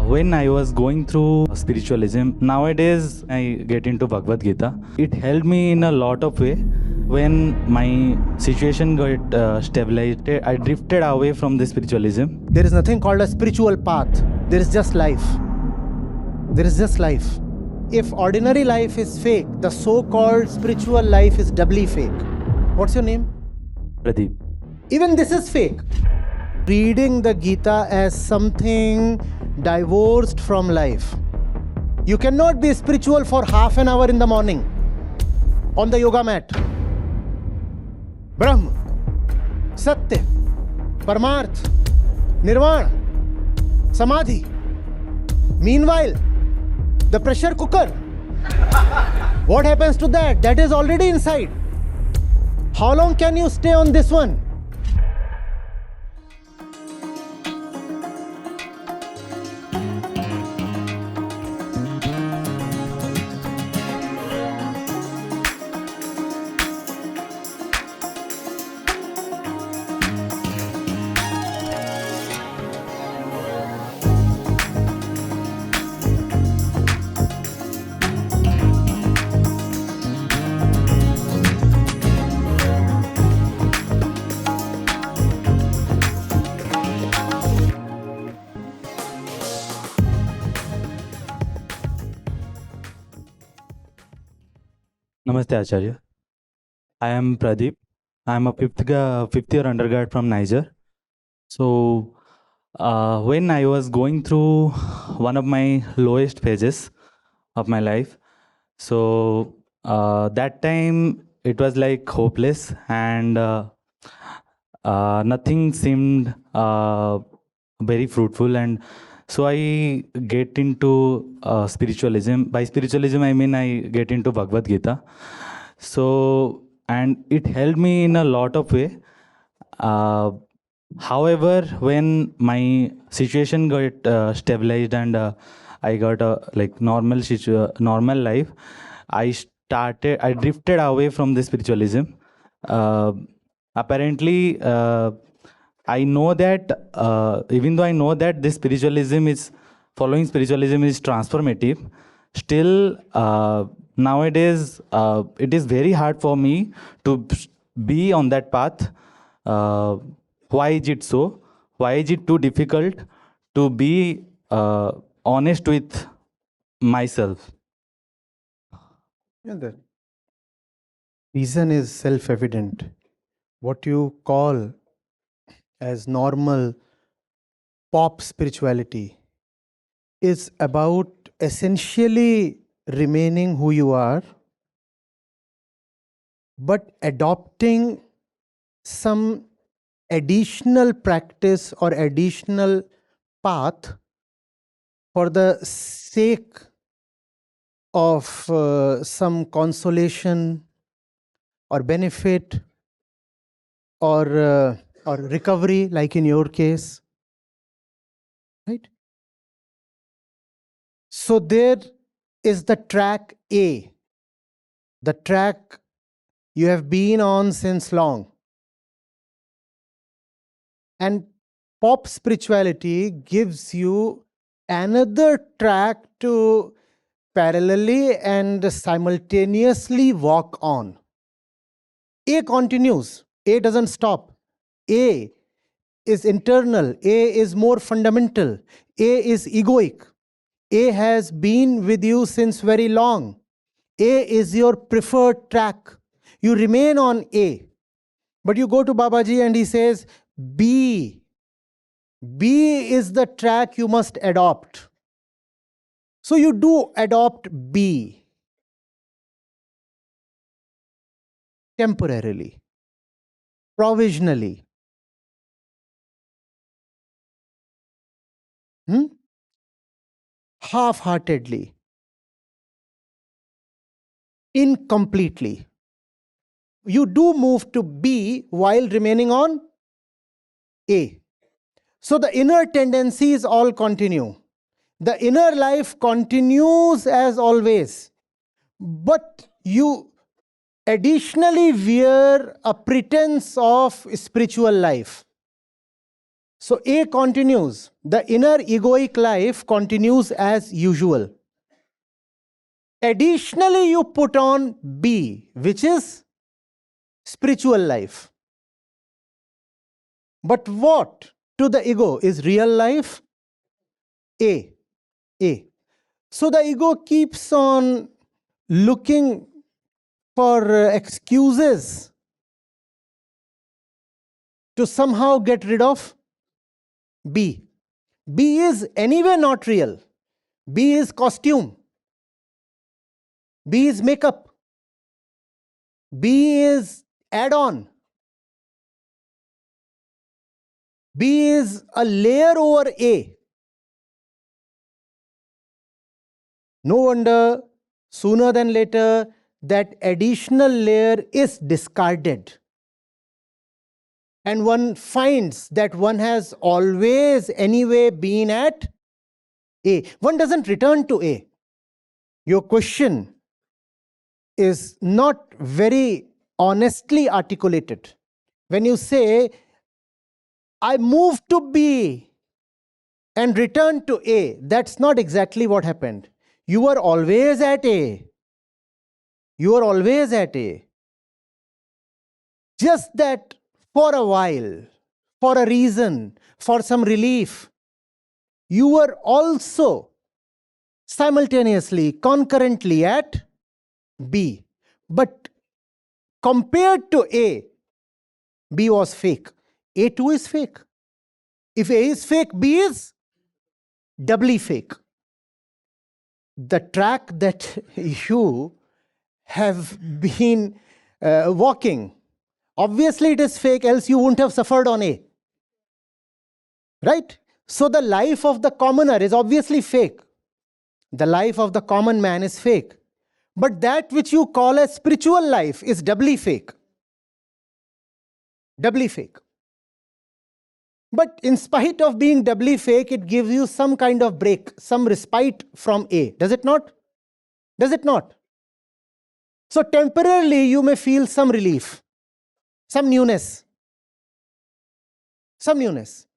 When I was going through spiritualism, nowadays I get into Bhagavad Gita. It helped me in a lot of way. When my situation got stabilized, I drifted away from the spiritualism. There is nothing called a spiritual path. There is just life. There is just life. If ordinary life is fake, the so-called spiritual life is doubly fake. What's your name? Pradeep. Even this is fake. Reading the Gita as something divorced from life. You cannot be spiritual for half an hour in the morning on the yoga mat. Brahma, Satya, Paramarth, Nirvana, Samadhi. Meanwhile, the pressure cooker. What happens to that? That is already inside. How long can you stay on this one? Namaste, Acharya. I am Pradeep. I am a fifth year undergrad from Niger. So, when I was going through one of my lowest phases of my life, so that time it was like hopeless and nothing seemed very fruitful, and so I get into spiritualism. By spiritualism, I mean I get into Bhagavad Gita. So, and it helped me in a lot of way. However, when my situation got stabilized and I got a like normal life, I drifted away from the spiritualism. Apparently, I know that even though I know that this following spiritualism is transformative, still nowadays it is very hard for me to be on that path. Why is it so? Why is it too difficult to be honest with myself? Yeah, the reason is self-evident. What you call as normal pop spirituality is about essentially remaining who you are, but adopting some additional practice or additional path for the sake of some consolation or benefit or recovery, like in your case, right? So there is the track A, the track you have been on since long. And pop spirituality gives you another track to parallelly and simultaneously walk on. A continues. A doesn't stop. A is internal. A is more fundamental. A is egoic. A has been with you since very long. A is your preferred track. You remain on A. But you go to Babaji and he says, B. B is the track you must adopt. So you do adopt B temporarily, provisionally. Half-heartedly, incompletely. You do move to B while remaining on A. So the inner tendencies all continue. The inner life continues as always. But you additionally wear a pretense of spiritual life. So A continues. The inner egoic life continues as usual. Additionally, you put on B, which is spiritual life. But what to the ego is real life? A. A. So the ego keeps on looking for excuses to somehow get rid of B. B is anyway not real. B is costume. B is makeup. B is add-on. B is a layer over A. No wonder sooner than later that additional layer is discarded. And one finds that one has always anyway been at A. One doesn't return to A. Your question is not very honestly articulated. When you say, I moved to B and returned to A, that's not exactly what happened. You were always at A. You were always at A. Just that for a while, for a reason, for some relief, you were also simultaneously, concurrently at B. But compared to A, B was fake. A too is fake. If A is fake, B is doubly fake. The track that you have been walking, obviously it is fake, else you wouldn't have suffered on A. Right? So the life of the commoner is obviously fake. The life of the common man is fake. But that which you call a spiritual life is doubly fake. Doubly fake. But in spite of being doubly fake, it gives you some kind of break, some respite from A. Does it not? Does it not? So temporarily you may feel some relief, some newness. Some newness.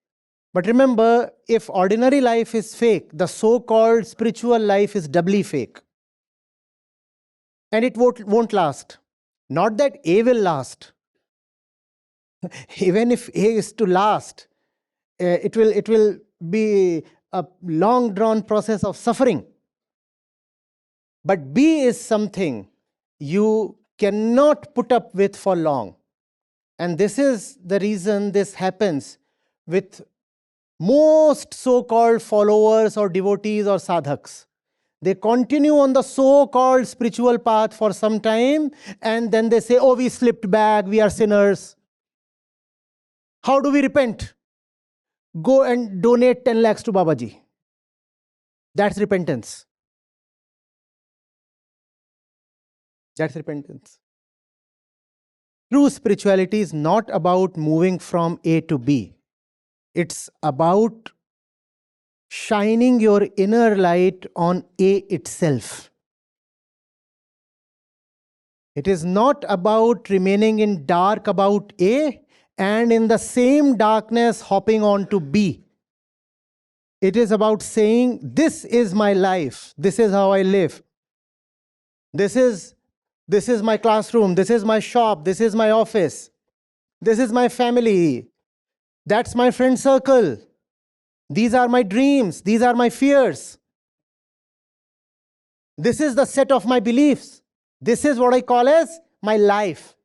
But remember, if ordinary life is fake, the so-called spiritual life is doubly fake. And it won't last. Not that A will last. Even if A is to last, it will be a long drawn process of suffering. But B is something you cannot put up with for long. And this is the reason this happens with most so-called followers or devotees or sadhaks. They continue on the so-called spiritual path for some time, and then they say, oh, we slipped back, we are sinners. How do we repent? Go and donate 10 lakhs to Babaji. That's repentance. That's repentance. True spirituality is not about moving from A to B. It's about shining your inner light on A itself. It is not about remaining in dark about A and in the same darkness hopping on to B. It is about saying, this is my life, this is how I live. This is my classroom, this is my shop, this is my office, this is my family, that's my friend circle. These are my dreams, these are my fears. This is the set of my beliefs. This is what I call as my life.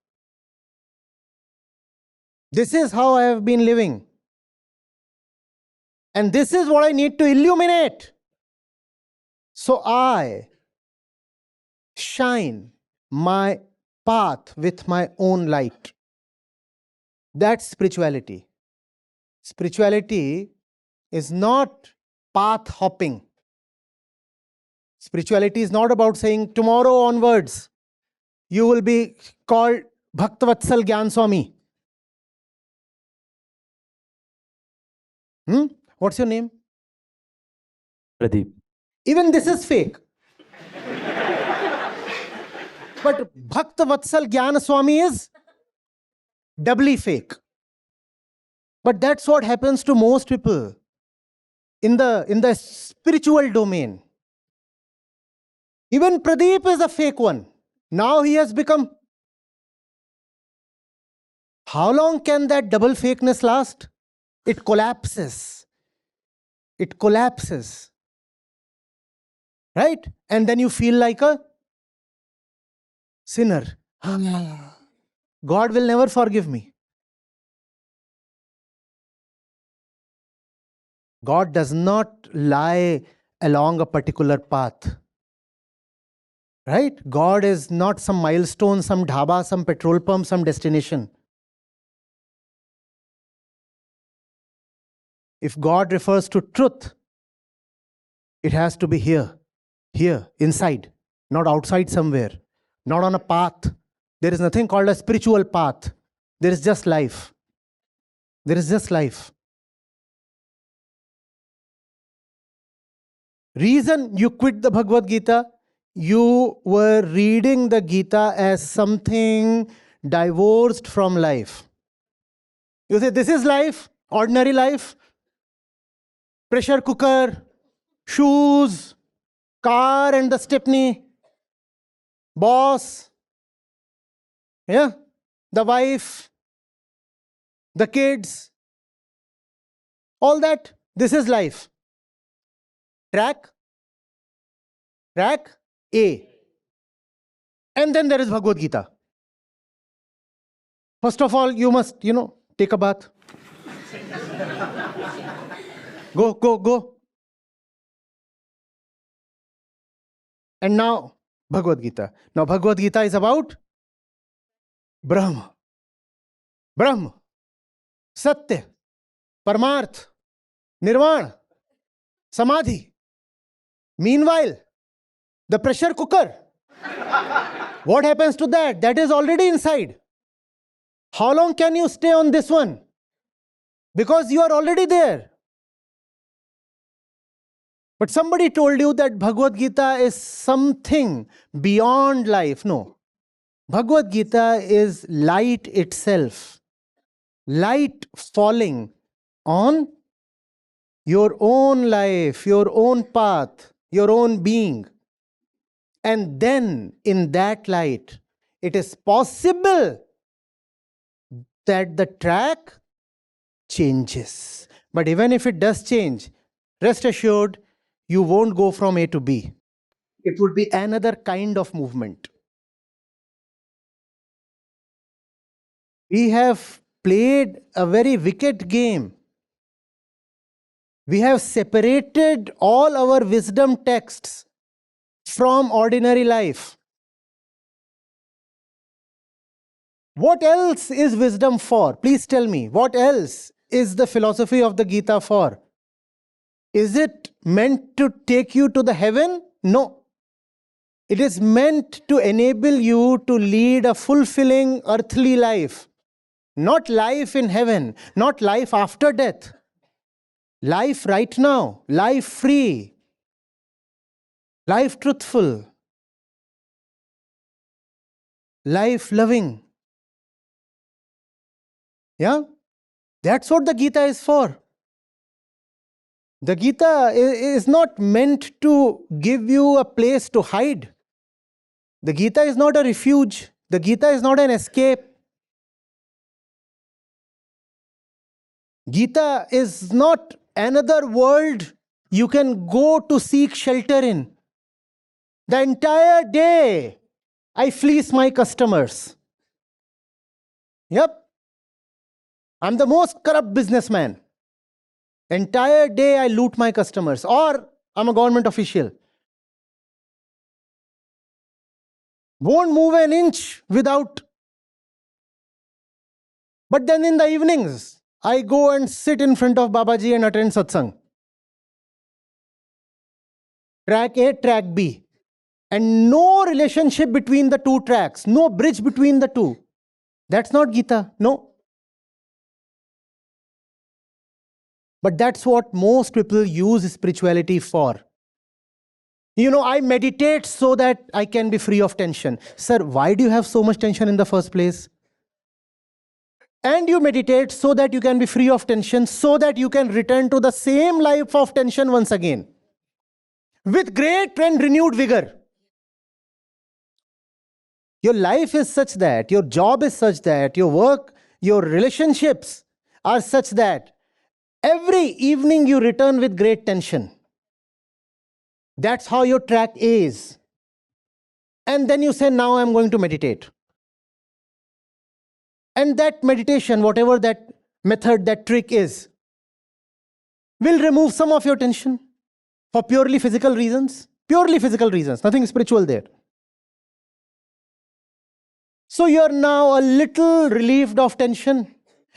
This is how I have been living. And this is what I need to illuminate. So I shine my path with my own light. That's spirituality. Spirituality is not path hopping. Spirituality is not about saying tomorrow onwards you will be called Bhaktavatsal Gyan Swami. What's your name? Pradeep. Even this is fake. But Bhaktavatsal Gyan Swami is doubly fake. But that's what happens to most people in the spiritual domain. Even Pradeep is a fake one. Now he has become. How long can that double fakeness last? It collapses. It collapses. Right? And then you feel like a sinner. God will never forgive me. God does not lie along a particular path. Right? God is not some milestone, some dhaba, some petrol pump, some destination. If God refers to truth, it has to be here, inside, not outside somewhere, not on a path. There is nothing called a spiritual path. There is just life. There is just life. Reason you quit the Bhagavad Gita, you were reading the Gita as something divorced from life. You say, this is life, ordinary life, pressure cooker, shoes, car and the stepney, boss, yeah, the wife, the kids, all that. This is life. Track A. And then there is Bhagavad Gita. First of all, you must, take a bath. Go. And now, Bhagavad Gita. Now, Bhagavad Gita is about Brahma, Satya, Paramarth, Nirvana, Samadhi. Meanwhile, the pressure cooker. What happens to that? That is already inside. How long can you stay on this one? Because you are already there. But somebody told you that Bhagavad Gita is something beyond life. No. Bhagavad Gita is light itself. Light falling on your own life, your own path, your own being. And then in that light, it is possible that the track changes. But even if it does change, rest assured, you won't go from A to B. It would be another kind of movement. We have played a very wicked game. We have separated all our wisdom texts from ordinary life. What else is wisdom for? Please tell me, what else is the philosophy of the Gita for? Is it meant to take you to the heaven? No. It is meant to enable you to lead a fulfilling earthly life. Not life in heaven, not life after death. Life right now, life free, life truthful, life loving. Yeah? That's what the Gita is for. The Gita is not meant to give you a place to hide. The Gita is not a refuge. The Gita is not an escape. Gita is not another world you can go to seek shelter in. The entire day, I fleece my customers. Yep. I'm the most corrupt businessman. Entire day I loot my customers, or I'm a government official. Won't move an inch without. But then in the evenings, I go and sit in front of Babaji and attend satsang. Track A, track B. And no relationship between the two tracks, no bridge between the two. That's not Gita, no. But that's what most people use spirituality for. I meditate so that I can be free of tension. Sir, why do you have so much tension in the first place? And you meditate so that you can be free of tension, so that you can return to the same life of tension once again with great and renewed vigor. Your life is such that, your job is such that, your work, your relationships are such that every evening you return with great tension. That's how your track is. And then you say, now I'm going to meditate. And that meditation, whatever that method, that trick is, will remove some of your tension for purely physical reasons. Purely physical reasons, nothing spiritual there. So you're now a little relieved of tension.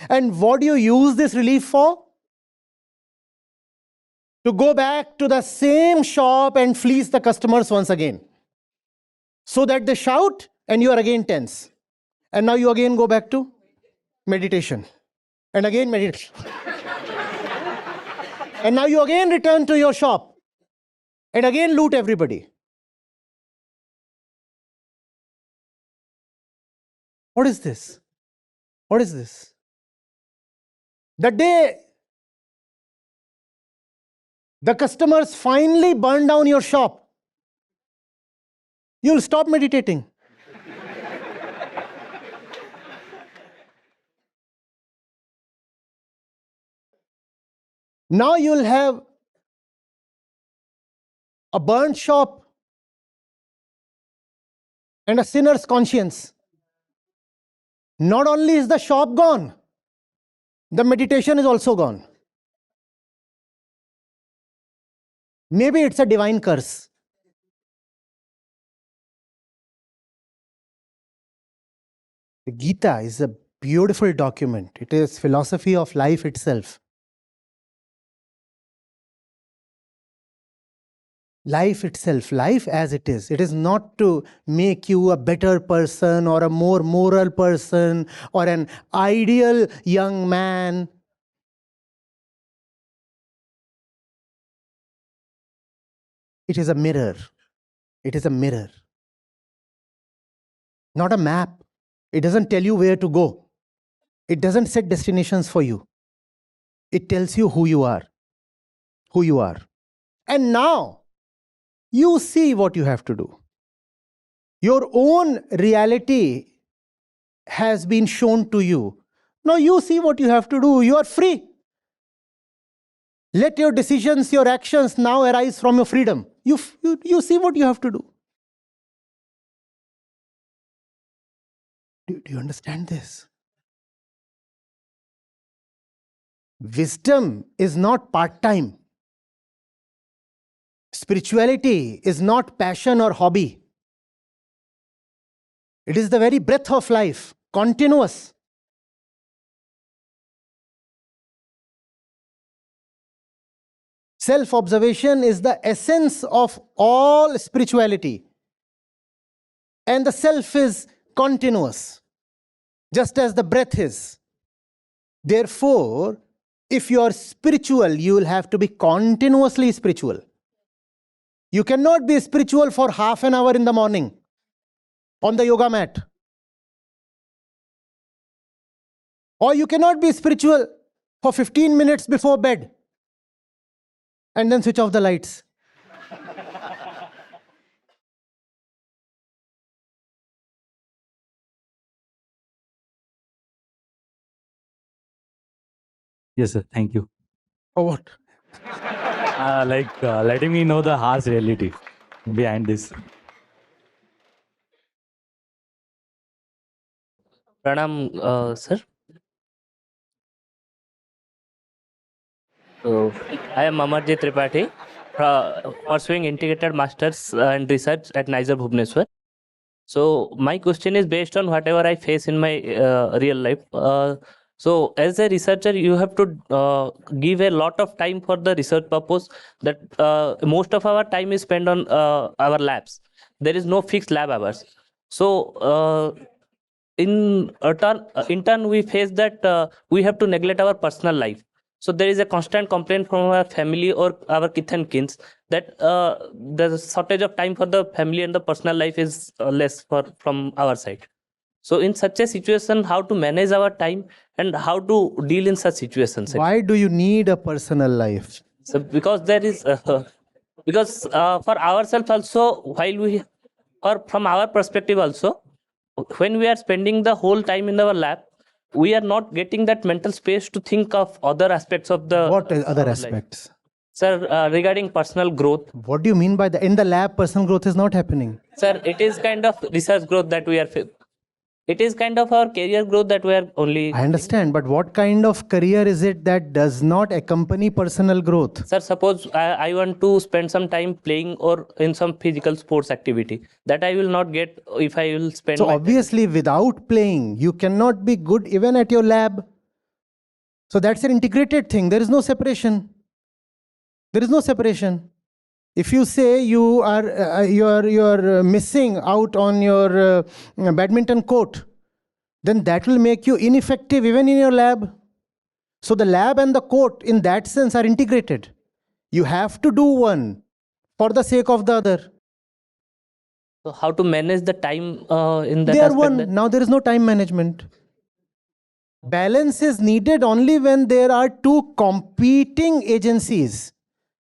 And what do you use this relief for? To go back to the same shop and fleece the customers once again. So that they shout and you are again tense. And now you again go back to meditation. And again meditation. And now you again return to your shop. And again loot everybody. What is this? What is this? The day the customers finally burn down your shop, you'll stop meditating. Now you'll have a burnt shop and a sinner's conscience. Not only is the shop gone, the meditation is also gone. Maybe it's a divine curse. The Gita is a beautiful document. It is philosophy of life itself. Life itself, life as it is. It is not to make you a better person or a more moral person or an ideal young man. It is a mirror. It is a mirror. Not a map. It doesn't tell you where to go. It doesn't set destinations for you. It tells you who you are. Who you are. And now, you see what you have to do. Your own reality has been shown to you. Now you see what you have to do. You are free. Let your decisions, your actions now arise from your freedom. You see what you have to do. Do you understand this? Wisdom is not part-time. Spirituality is not passion or hobby. It is the very breath of life, continuous. Self-observation is the essence of all spirituality. And the self is continuous, just as the breath is. Therefore, if you are spiritual, you will have to be continuously spiritual. You cannot be spiritual for half an hour in the morning on the yoga mat. Or you cannot be spiritual for 15 minutes before bed and then switch off the lights. Yes, sir. Thank you. Or what? Letting me know the harsh reality behind this. Pranam, sir. So, I am Amarjit Tripathi, pursuing integrated masters and research at IIT Bhubaneswar. So, my question is based on whatever I face in my real life. So, as a researcher, you have to give a lot of time for the research purpose. That most of our time is spent on our labs. There is no fixed lab hours. So, in turn, we face that we have to neglect our personal life. So there is a constant complaint from our family or our kith and kins that the shortage of time for the family and the personal life is less from our side. So in such a situation, how to manage our time and how to deal in such situations? Why do you need a personal life? So because there is because for ourselves also, while we, or from our perspective also, when we are spending the whole time in our lab, we are not getting that mental space to think of other aspects of the What other our life. aspects? Sir, regarding personal growth. What do you mean by that? In the lab, personal growth is not happening. Sir, it is kind of research growth that we are. It is kind of our career growth that we are only. I understand, but what kind of career is it that does not accompany personal growth? Sir, suppose I want to spend some time playing or in some physical sports activity that I will not get if I will spend. So obviously, without playing, you cannot be good even at your lab. So that's an integrated thing. There is no separation. There is no separation. If you say you are missing out on your badminton court, then that will make you ineffective even in your lab. So the lab and the court in that sense are integrated. You have to do one for the sake of the other. So how to manage the time in that They are aspect one. then? Now there is no time management. Balance is needed only when there are two competing agencies.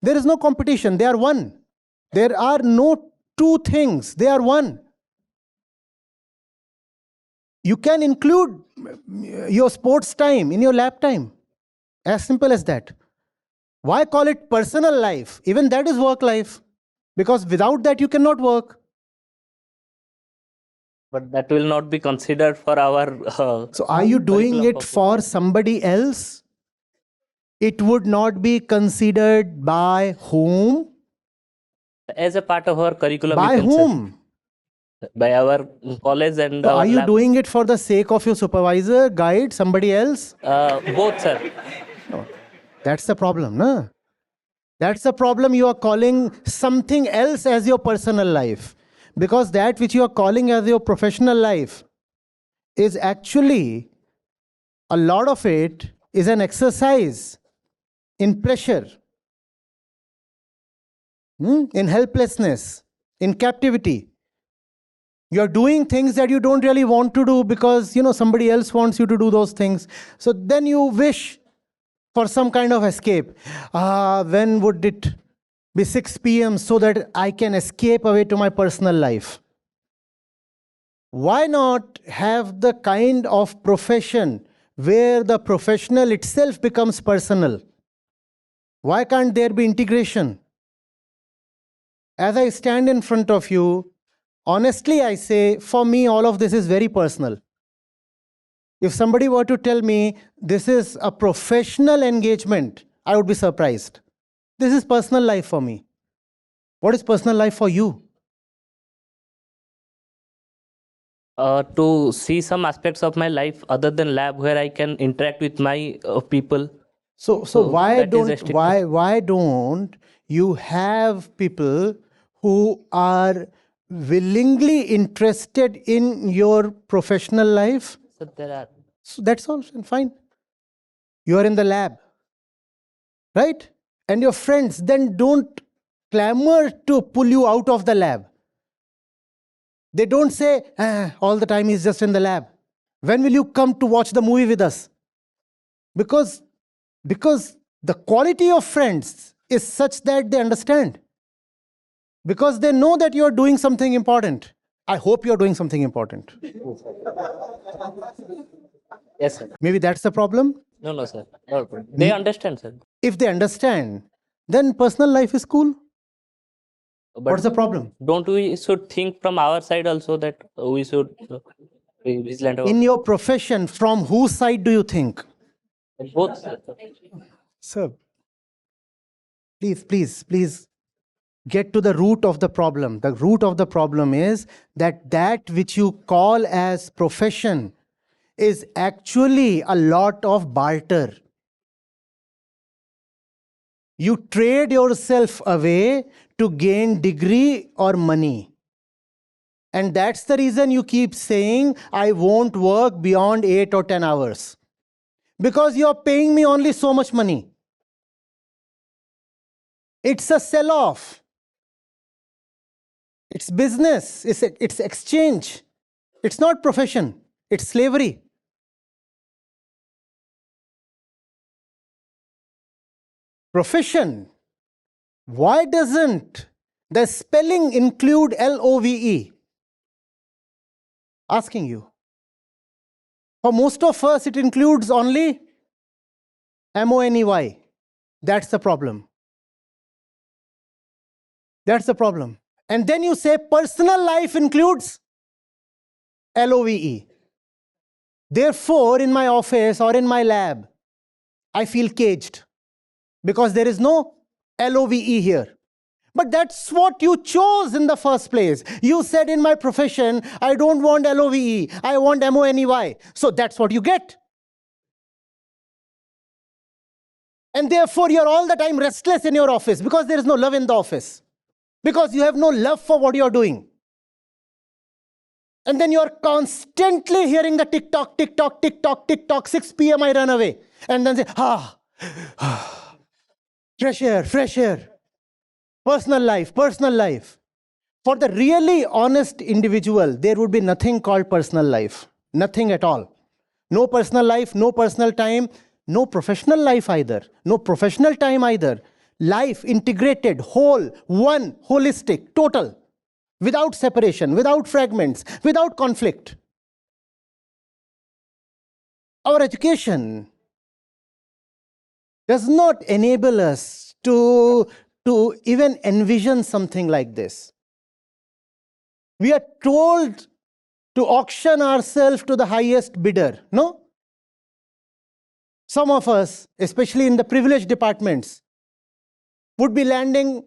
There is no competition. They are one. There are no two things. They are one. You can include your sports time in your lab time. As simple as that. Why call it personal life? Even that is work life. Because without that, you cannot work. But that will not be considered for our. So are you doing curriculum it purpose. for somebody else? It would not be considered by whom? As a part of our curriculum? By you can say. whom? By our college and So our are you lab. doing it for the sake of your supervisor, guide, somebody else? Both, sir. No. That's the problem, no? That's the problem. You are calling something else as your personal life. Because that which you are calling as your professional life is actually, a lot of it is an exercise in pressure, in helplessness, in captivity. You're doing things that you don't really want to do because somebody else wants you to do those things. So then you wish for some kind of escape. When would it be 6 p.m. so that I can escape away to my personal life? Why not have the kind of profession where the professional itself becomes personal? Why can't there be integration? As I stand in front of you, honestly, I say, for me, all of this is very personal. If somebody were to tell me this is a professional engagement, I would be surprised. This is personal life for me. What is personal life for you? To see some aspects of my life other than lab where I can interact with my people. So why don't you have people who are willingly interested in your professional life? So there are. So that's all fine. You are in the lab, right? And your friends then don't clamor to pull you out of the lab. They don't say, all the time he's just in the lab. When will you come to watch the movie with us? Because the quality of friends is such that they understand. Because they know that you are doing something important. I hope you are doing something important. Yes, sir. Maybe that's the problem. No, sir. No, they understand, sir. If they understand, then personal life is cool. But What's the problem? don't we should think from our side also that we should be vigilant about In your profession, from whose side do you think? both, sir. Sir, please get to the root of the problem. The root of the problem is that which you call as profession is actually a lot of barter. You trade yourself away to gain degree or money. And that's the reason you keep saying, I won't work beyond 8 or 10 hours. Because you're paying me only so much money. It's a sell-off. It's business. It's exchange. It's not profession. It's slavery. Profession. Why doesn't the spelling include LOVE? Asking you. For most of us, it includes only MONEY. That's the problem. That's the problem. And then you say personal life includes LOVE. Therefore, in my office or in my lab, I feel caged because there is no LOVE here. But that's what you chose in the first place. You said in my profession, I don't want LOVE, I want MONEY. So that's what you get. And therefore, you're all the time restless in your office because there is no love in the office. Because you have no love for what you're doing. And then you're constantly hearing the tick tock, tick tock, tick tock, tick tock, 6 p.m. I run away. And then say, fresh air, fresh air. Personal life, personal life. For the really honest individual, there would be nothing called personal life. Nothing at all. No personal life, no personal time, no professional life either. No professional time either. Life integrated, whole, one, holistic, total. Without separation, without fragments, without conflict. Our education does not enable us to even envision something like this. We are told to auction ourselves to the highest bidder, no? Some of us, especially in the privileged departments, would be landing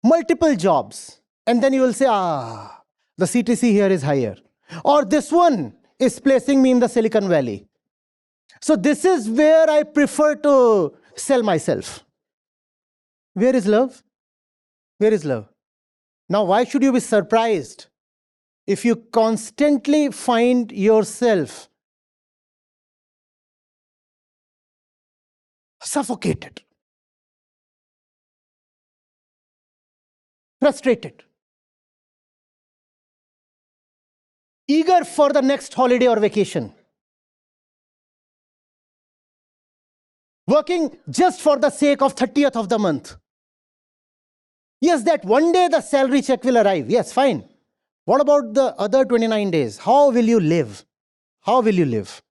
multiple jobs. And then you will say, the CTC here is higher. Or this one is placing me in the Silicon Valley. So this is where I prefer to sell myself. Where is love? Where is love? Now, why should you be surprised if you constantly find yourself suffocated, frustrated, eager for the next holiday or vacation, working just for the sake of 30th of the month? Yes, that one day the salary check will arrive. Yes, fine. What about the other 29 days? How will you live? How will you live?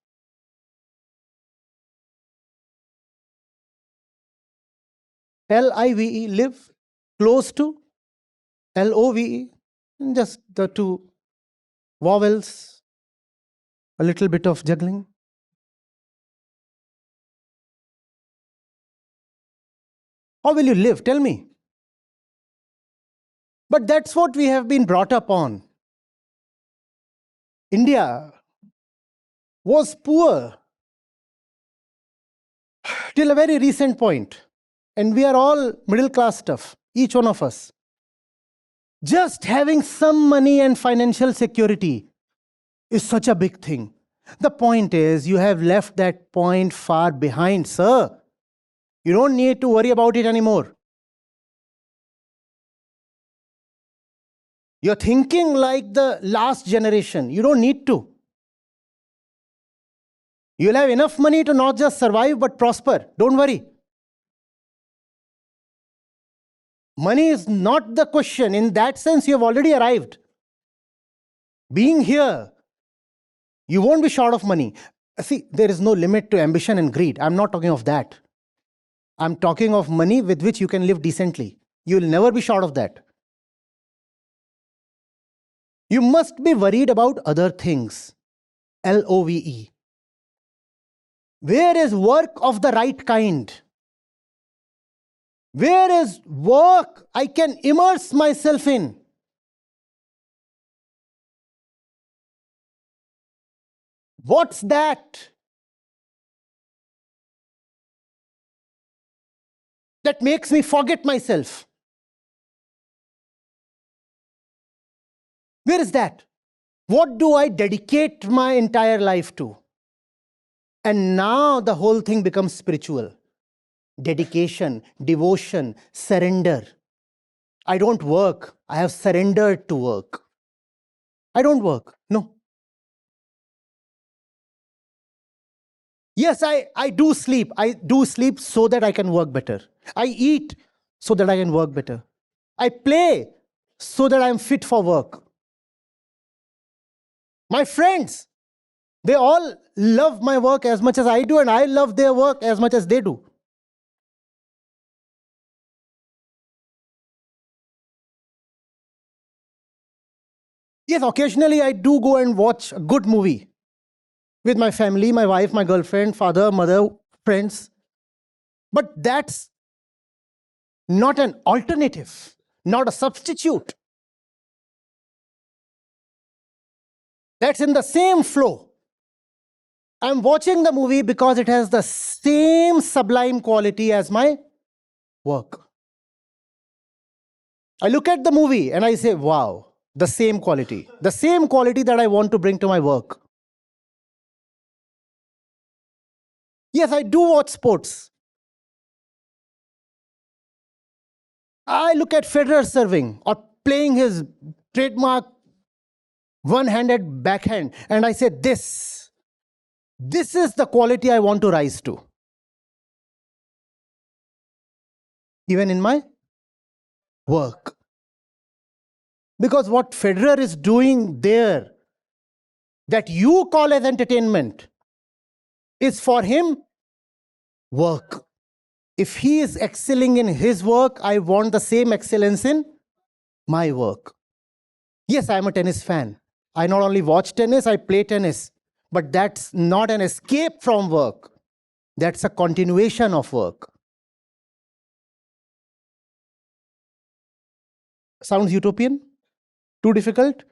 LIVE, live, close to, LOVE, just the two vowels, a little bit of juggling. How will you live? Tell me. But that's what we have been brought up on. India was poor till a very recent point. And we are all middle class stuff, each one of us. Just having some money and financial security is such a big thing. The point is, you have left that point far behind, sir. You don't need to worry about it anymore. You're thinking like the last generation. You don't need to. You'll have enough money to not just survive, but prosper. Don't worry. Money is not the question. In that sense, you have already arrived. Being here, you won't be short of money. See, there is no limit to ambition and greed. I'm not talking of that. I'm talking of money with which you can live decently. You will never be short of that. You must be worried about other things. LOVE. Where is work of the right kind? Where is work I can immerse myself in? What's that? That makes me forget myself. Where is that? What do I dedicate my entire life to? And now the whole thing becomes spiritual. Dedication, devotion, surrender. I don't work. I have surrendered to work. I don't work. No. Yes, I do sleep. I do sleep so that I can work better. I eat so that I can work better. I play so that I'm fit for work. My friends, they all love my work as much as I do, and I love their work as much as they do. Yes, occasionally I do go and watch a good movie with my family, my wife, my girlfriend, father, mother, friends. But that's not an alternative, not a substitute. That's in the same flow. I'm watching the movie because it has the same sublime quality as my work. I look at the movie and I say, wow, the same quality that I want to bring to my work. Yes, I do watch sports. I look at Federer serving or playing his trademark one-handed backhand, and I say, this is the quality I want to rise to. Even in my work. Because what Federer is doing there, that you call as entertainment, is for him work. If he is excelling in his work, I want the same excellence in my work. Yes, I am a tennis fan. I not only watch tennis, I play tennis. But that's not an escape from work. That's a continuation of work. Sounds utopian? Too difficult?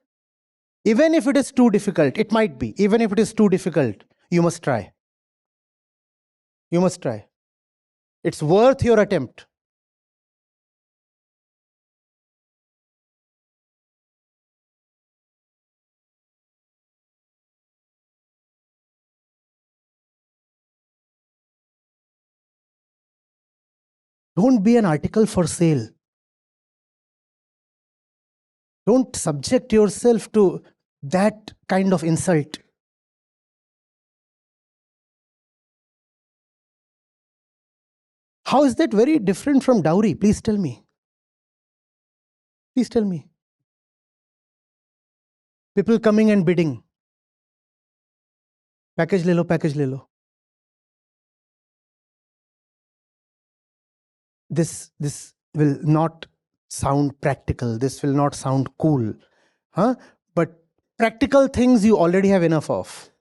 Even if it is too difficult, it might be. Even if it is too difficult, you must try. You must try. It's worth your attempt. Don't be an article for sale. Don't subject yourself to that kind of insult. How is that very different from dowry? Please tell me. Please tell me. People coming and bidding. Package le lo, package le lo. This will not sound practical. This will not sound cool. But practical things you already have enough of.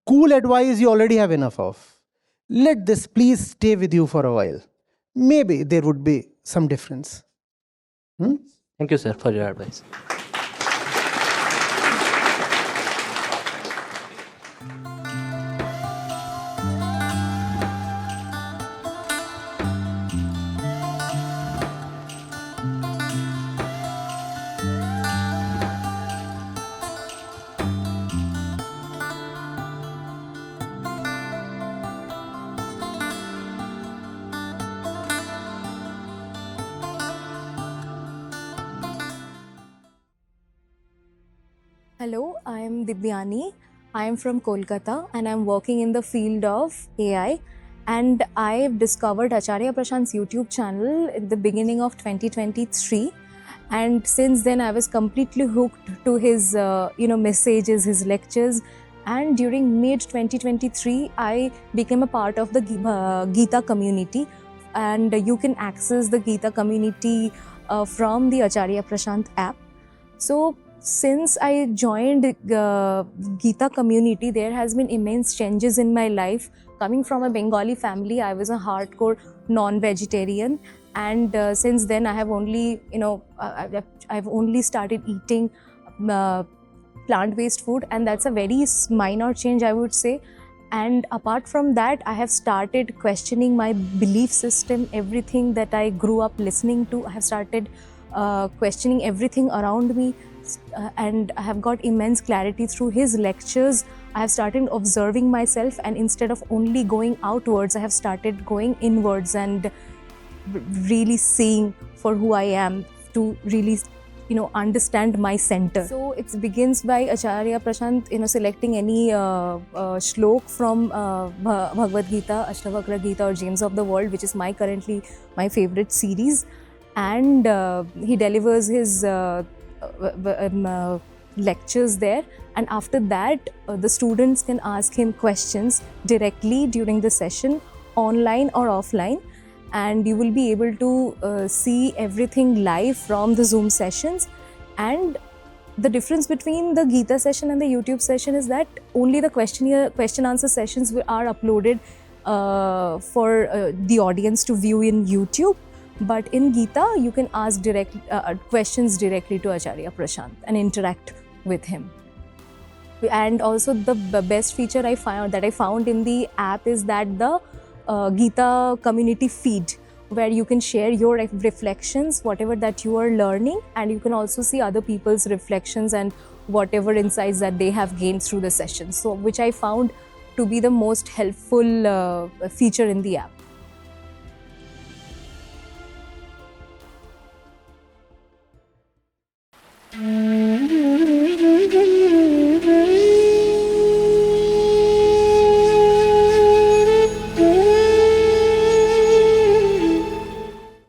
Cool advice you already have enough of. Let this please stay with you for a while. Maybe there would be some difference. Thank you, sir, for your advice. Hello, I am Dibyani. I am from Kolkata and I am working in the field of AI. And I've discovered Acharya Prashant's YouTube channel at the beginning of 2023. And since then, I was completely hooked to his messages, his lectures. And during mid 2023, I became a part of the Gita community. And you can access the Gita community from the Acharya Prashant app. So since I joined Gita community, there has been immense changes in my life. Coming from a Bengali family, I was a hardcore non-vegetarian, and since then I have only, I've only started eating plant-based food, and that's a very minor change, I would say. And apart from that, I have started questioning my belief system, everything that I grew up listening to. I have started questioning everything around me. And I have got immense clarity through his lectures. I have started observing myself, and instead of only going outwards, I have started going inwards and really seeing for who I am, to really understand my center. So it begins by Acharya Prashant, selecting any shlok from Bhagavad Gita, Ashtavakra Gita or James of the World, which is currently my favorite series. And he delivers his lectures there. And after that, the students can ask him questions directly during the session, online or offline. And you will be able to see everything live from the Zoom sessions. And the difference between the Gita session and the YouTube session is that only the question answer sessions are uploaded for the audience to view in YouTube. But in Gita, you can ask questions directly to Acharya Prashant and interact with him. And also the best feature I found in the app is that the Gita community feed, where you can share your reflections, whatever that you are learning, and you can also see other people's reflections and whatever insights that they have gained through the session. So, which I found to be the most helpful feature in the app.